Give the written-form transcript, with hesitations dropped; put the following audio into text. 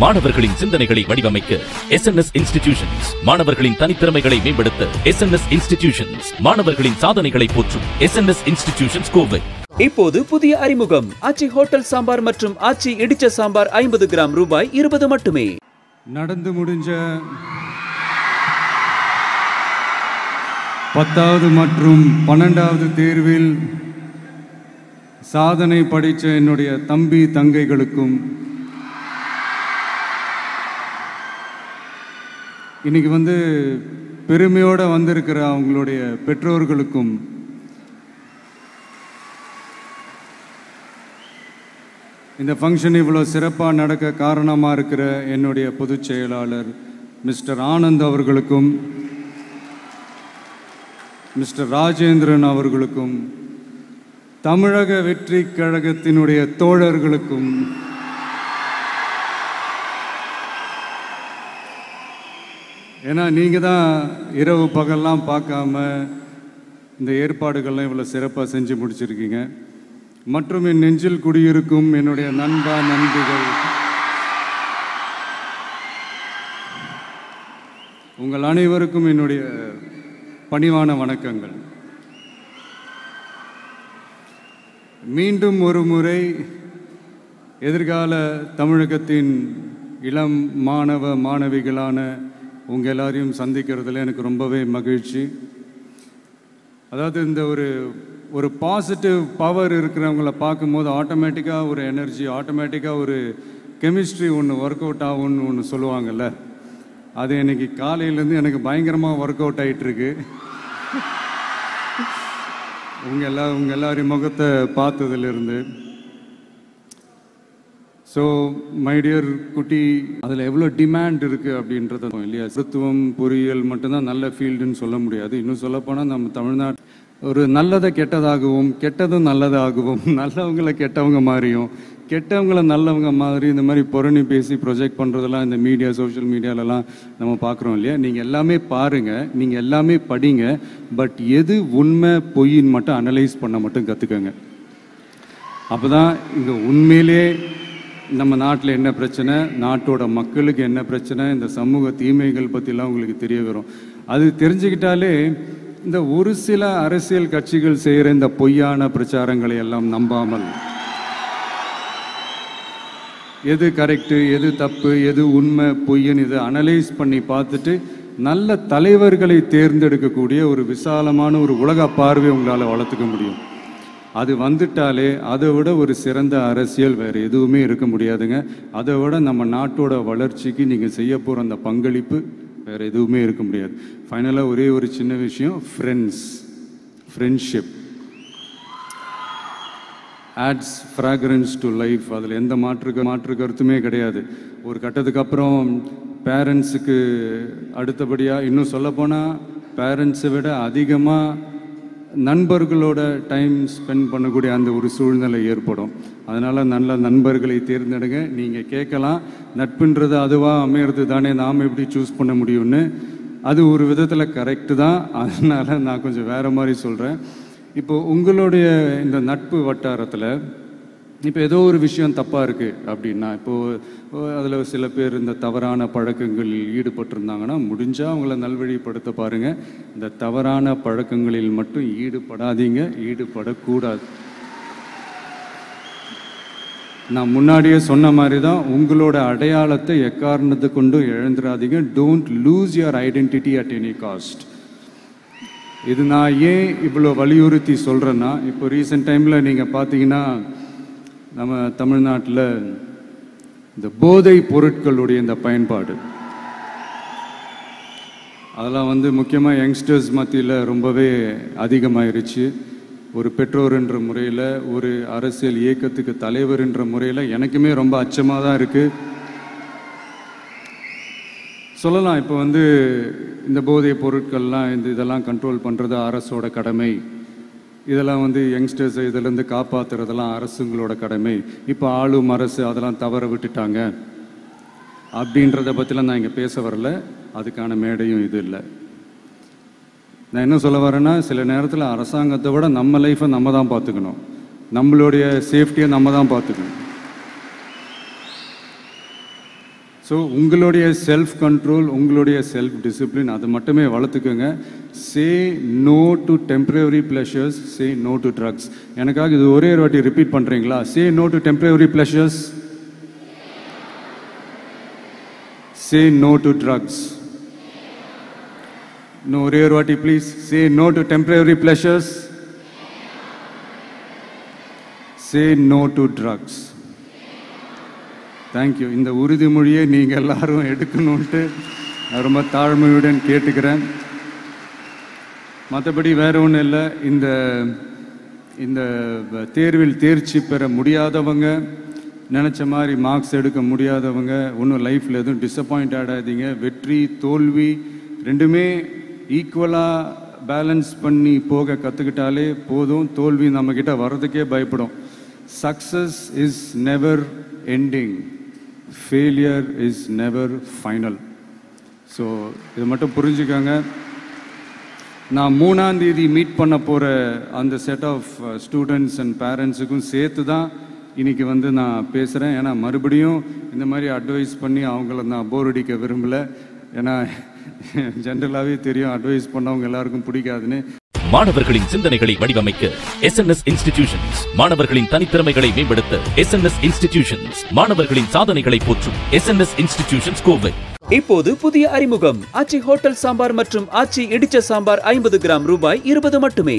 மாணவர்களின் சிந்தனைகளை வடிவமைக்க SNS இன்ஸ்டிடியூஷன்ஸ், மாணவர்களின் தனித்திறமைகளை மேம்படுத்த SNS இன்ஸ்டிடியூஷன்ஸ், மாணவர்களின் சாதனைகளை போற்றும் SNS இன்ஸ்டிடியூஷன்ஸ் கோவை. இப்போது புதிய அறிமுகம் ஆச்சி ஹோட்டல் சாம்பார் மற்றும் ஆச்சி இடிச்ச சாம்பார் 50 கிராம் ரூபாய் 20 மட்டுமே. நடந்து முடிஞ்ச 10வது மற்றும் 12வது தேர்வில் சாதனை படைத்த என்னுடைய தம்பி தங்கைகளுக்கும், இன்னைக்கு பெருமையோடு வந்திருக்கிற அவங்களுடைய பெற்றோர்களுக்கும், இந்த ஃபங்க்ஷன் இவ்வளோ சிறப்பாக நடக்க காரணமாக இருக்கிற என்னுடைய பொதுச் செயலாளர் மிஸ்டர் ஆனந்த் அவர்களுக்கும், மிஸ்டர் ராஜேந்திரன் அவர்களுக்கும், தமிழக வெற்றி கழகத்தினுடைய தோழர்களுக்கும், ஏன்னா நீங்கள் தான் இரவு பகல்லாம் பார்க்காம இந்த ஏற்பாடுகள்லாம் இவ்வளோ சிறப்பாக செஞ்சு முடிச்சிருக்கீங்க. மற்றும் என் நெஞ்சில் குடியிருக்கும் என்னுடைய நண்பிகள், உங்கள் அனைவருக்கும் என்னுடைய பணிவான வணக்கங்கள். மீண்டும் ஒரு முறை எதிர்கால தமிழகத்தின் இளம் மாணவ மாணவிகளான உங்கள் எல்லாரையும் சந்திக்கிறதுல எனக்கு ரொம்பவே மகிழ்ச்சி. அதாவது இந்த ஒரு பாசிட்டிவ் பவர் இருக்கிறவங்கள பார்க்கும்போது ஆட்டோமேட்டிக்காக ஒரு எனர்ஜி, ஆட்டோமேட்டிக்காக ஒரு கெமிஸ்ட்ரி ஒர்க் அவுட் ஆகும்னு ஒன்று சொல்லுவாங்கள்ல, அது இன்னைக்கு காலையிலேருந்து எனக்கு பயங்கரமாக ஒர்க் அவுட் ஆகிட்டுருக்கு. உங்கள் எல்லாரையும் முகத்தை பார்த்ததுலேருந்து. ஸோ மை டியர் குட்டி, அதில் எவ்வளோ டிமாண்ட் இருக்குது அப்படின்றது இல்லையா? மருத்துவம் பொறியியல் மட்டும்தான் நல்ல ஃபீல்டுன்னு சொல்ல முடியாது. இன்னும் சொல்லப்போனால் நம்ம தமிழ்நாடு ஒரு நல்லதை கெட்டதாகவும், கெட்டதும் நல்லதாகவும், நல்லவங்களை கெட்டவங்க மாதிரியும், கெட்டவங்களை நல்லவங்க மாதிரி இந்த மாதிரி புரணி பேசி ப்ரொஜெக்ட் பண்ணுறதெல்லாம் இந்த மீடியா, சோஷியல் மீடியாலலாம் நம்ம பார்க்குறோம் இல்லையா? நீங்கள் எல்லாமே பாருங்கள், நீங்கள் எல்லாமே படிங்க, பட் எது உண்மை பொய்ன்னு மட்டும் அனலைஸ் பண்ண மட்டும் கற்றுக்கங்க. அப்போ தான் இங்கே உண்மையிலே நம்ம நாட்டில் என்ன பிரச்சனை, நாட்டோட மக்களுக்கு என்ன பிரச்சனை, இந்த சமூக தீமைகள் பற்றிலாம் உங்களுக்கு தெரிய வரும். அது தெரிஞ்சுக்கிட்டாலே இந்த ஒரு சில அரசியல் கட்சிகள் செய்கிற இந்த பொய்யான பிரச்சாரங்களை எல்லாம் நம்பாமல், எது கரெக்டு, எது தப்பு, எது உண்மை பொய்ன்னு இதை அனலைஸ் பண்ணி பார்த்துட்டு நல்ல தலைவர்களை தேர்ந்தெடுக்கக்கூடிய ஒரு விசாலமான ஒரு உலக பார்வை உங்களால் வளர்த்துக்க முடியும். அது வந்துட்டாலே அதை விட ஒரு சிறந்த அரசியல் வேறு எதுவுமே இருக்க முடியாதுங்க. அதை விட நம்ம நாட்டோட வளர்ச்சிக்கு நீங்கள் செய்ய போகிற அந்த பங்களிப்பு வேறு எதுவுமே இருக்க முடியாது. ஃபைனலாக ஒரே ஒரு சின்ன விஷயம், friendship ads fragrance to life. அதில் எந்த மாற்று கருத்துமே கிடையாது. ஒரு கட்டத்துக்கு அப்புறம் பேரண்ட்ஸுக்கு அடுத்தபடியாக, இன்னும் சொல்லப்போனால் பேரண்ட்ஸை விட அதிகமாக நண்பர்களோட டைம் ஸ்பெண்ட் பண்ணக்கூடிய அந்த ஒரு சூழ்நிலை ஏற்படும். அதனால் நல்ல நண்பர்களை தேர்ந்தெடுங்க. நீங்கள் கேட்கலாம், நட்புன்றது அதுவாக அமையிறது தானே, நாம் எப்படி சூஸ் பண்ண முடியும்னு. அது ஒரு விதத்தில் கரெக்டு தான். அதனால் நான் கொஞ்சம் வேறு மாதிரி சொல்கிறேன். இப்போது உங்களுடைய இந்த நட்பு வட்டாரத்தில் இப்போ ஏதோ ஒரு விஷயம் தப்பாக இருக்குது அப்படின்னா, இப்போது அதில் சில பேர் இந்த தவறான பழக்கங்களில் ஈடுபட்டிருந்தாங்கன்னா முடிஞ்சால் அவங்கள நல்வழிப்படுத்த பாருங்கள். இந்த தவறான பழக்கங்களில் மட்டும் ஈடுபடாதீங்க, ஈடுபடக்கூடாது. நான் முன்னாடியே சொன்ன மாதிரி தான், உங்களோட அடையாளத்தை எக்காரணத்தை கொண்டும் இழந்துடாதீங்க. Don't lose your identity at any cost. இது நான் ஏன் இவ்வளோ வலியுறுத்தி சொல்கிறேன்னா, இப்போ ரீசெண்ட் டைமில் நீங்கள் பார்த்தீங்கன்னா நம்ம தமிழ்நாட்டில் இந்த போதை பொருட்களுடைய இந்த பயன்பாடு, அதெல்லாம் முக்கியமாக யங்ஸ்டர்ஸ் மத்தியில் ரொம்பவே அதிகமாயிருச்சு. ஒரு பெற்றோர் என்ற முறையில், ஒரு அரசியல் இயக்கத்துக்கு தலைவர் என்ற முறையில் எனக்குமே ரொம்ப அச்சமாக தான் இருக்குது. சொல்லலாம், இப்போ இந்த போதை பொருட்கள்லாம் இதெல்லாம் கண்ட்ரோல் பண்ணுறது அரசோட கடமை, இதெல்லாம் யங்ஸ்டர்ஸை இதிலேருந்து காப்பாற்றுறதெல்லாம் அரசுங்களோட கடமை. இப்போ ஆளும் அரசு அதெல்லாம் தவற விட்டுட்டாங்க அப்படின்றத பற்றிலாம் நான் இங்கே பேச வரல. அதுக்கான மேடையும் இது இல்லை. நான் என்ன சொல்ல வரேன்னா, சில நேரத்தில் அரசாங்கத்தை விட நம்ம லைஃப்பை நம்ம தான் பார்த்துக்கணும், நம்மளுடைய சேஃப்டியை நம்ம தான் பார்த்துக்கணும். ஸோ உங்களுடைய செல்ஃப் கண்ட்ரோல், உங்களுடைய செல்ஃப் டிசிப்ளின் அதை மட்டுமே வளர்த்துக்கோங்க. Say no to temporary pleasures, say no to drugs. எனக்காக இது ஒரே ஒரு வாட்டி ரிப்பீட் பண்ணுறீங்களா? Say no to temporary pleasures, say no to drugs. இன்னும் ஒரே ஒரு வாட்டி please. Say no to temporary pleasures, say no to drugs. Thank you. இந்த உறுதிமொழியை நீங்கள் எல்லாரும் எடுக்கணுன்ட்டு நான் ரொம்ப தாழ்மையுடன் கேட்டுக்கிறேன். மற்றபடி வேற ஒன்றும் இல்லை. இந்த தேர்வில் தேர்ச்சி பெற முடியாதவங்க, நினச்ச மாதிரி மார்க்ஸ் எடுக்க முடியாதவங்க ஒன்றும் லைஃப்பில் எதுவும் டிசப்பாயிண்ட் ஆகாதீங்க. வெற்றி தோல்வி ரெண்டுமே ஈக்குவலாக பேலன்ஸ் பண்ணி போக கற்றுக்கிட்டாலே போதும். தோல்வி நம்மக்கிட்ட வர்றதுக்கே பயப்படும். Success is never ending, failure is never final. So இதை மட்டும் புரிஞ்சுக்கோங்க. நான் 3ஆம் தேதி மீட் பண்ண போகிற அந்த செட் ஆஃப் ஸ்டூடெண்ட்ஸ் அண்ட் பேரண்ட்ஸுக்கும் சேர்த்து தான் இன்றைக்கி வந்து நான் பேசுகிறேன். ஏன்னா மறுபடியும் இந்த மாதிரி அட்வைஸ் பண்ணி அவங்கள நான் போர் அடிக்க விரும்பலை. ஏன்னா ஜென்ரலாகவே தெரியும் அட்வைஸ் பண்ணவங்க எல்லாருக்கும் பிடிக்காதுன்னு. மாணவர்களின் சிந்தனைகளை வடிவமைக்க SNS இன்ஸ்டிடியூஷன்ஸ், மாணவர்களின் தனித்திறமைகளை மேம்படுத்த SNS இன்ஸ்டிடியூஷன்ஸ், மாணவர்களின் சாதனைகளை போற்றும் SNS இன்ஸ்டிடியூஷன்ஸ் கோவை. இப்போது புதிய அறிமுகம் ஆச்சி ஹோட்டல் சாம்பார் மற்றும் ஆச்சி இடிச்ச சாம்பார் 50 கிராம் ரூபாய் 20 மட்டுமே.